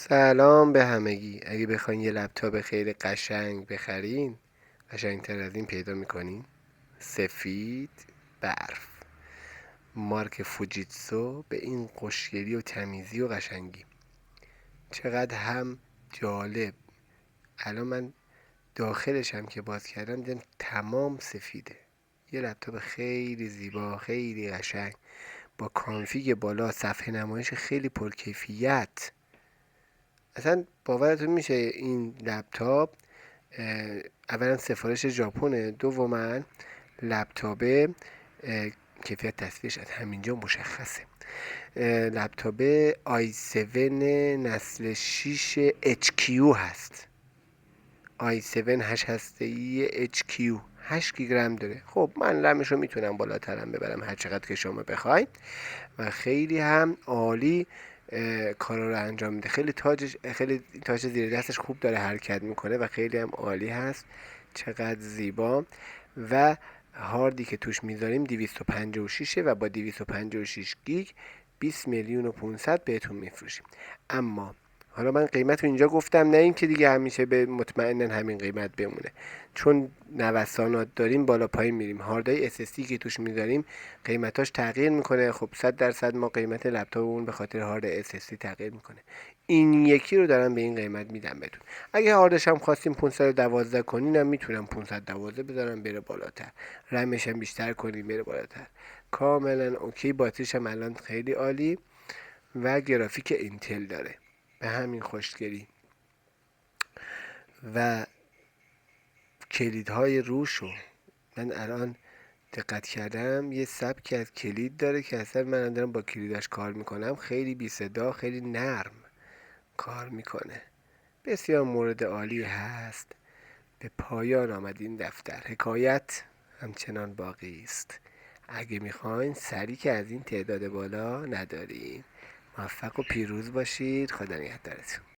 سلام به همگی. اگه بخواین یه لپتاپ خیلی قشنگ بخرین، قشنگتر از این پیدا میکنین. سفید برف، مارک فوجیتسو، به این خوشگلی و تمیزی و قشنگی. چقدر هم جالب. الان من داخلش هم که باز کردم دیدم تمام سفیده. یه لپتاپ خیلی زیبا، خیلی قشنگ، با کانفیگ بالا، صفحه نمایش خیلی پرکیفیت. اصلا باورتون میشه این لپتاپ اولا سفارش ژاپنه، دوما لپتاپ کیفیت تصویرش از همینجا مشخصه. لپتاپ i7 نسل 6 HQ هست. i7 8 هسته‌ای HQ 8 گیگ رم داره. خب من رمش رو میتونم بالاترم ببرم هر چقدر که شما بخواید و خیلی هم عالی کارا رو انجام میده. خیلی تاج زیر دستش خوب داره حرکت میکنه و خیلی هم عالی هست. چقدر زیبا. و هاردی که توش میذاریم 256 و با 256 گیگ 20 میلیون و 500 بهتون میفروشیم. اما حالا من قیمت رو اینجا گفتم، نه این که دیگه همیشه به مطمئنن همین قیمت بمونه، چون نوسانات داریم بالا پایین میریم. هاردای SSD که توش میذاریم قیمتاش تغییر میکنه. خب 100% ما قیمت لپتاپمون به خاطر هارد SSD تغییر میکنه. این یکی رو دارم به این قیمت میدم بهتون. اگه هاردش هم خواستیم 512 کنین هم میتونم 512 بذارم بره بالاتر، رمش هم بیشتر کنیم بره بالاتر. کاملا اوکی. باتریش هم الان خیلی عالی و گرافیک اینتل داره به همین خوشگلی. و کلیدهای روشو من الان دقت کردم، یه سبکی از کلید داره که اصلا من دارم با کلیداش کار میکنم، خیلی بی صدا، خیلی نرم کار میکنه. بسیار مورد عالی هست. به پایان آمد این دفتر. حکایت همچنان باقی است. اگه میخواین سری که از این تعداد بالا نداریم. موفق و پیروز باشید. خدا نگهدارتون.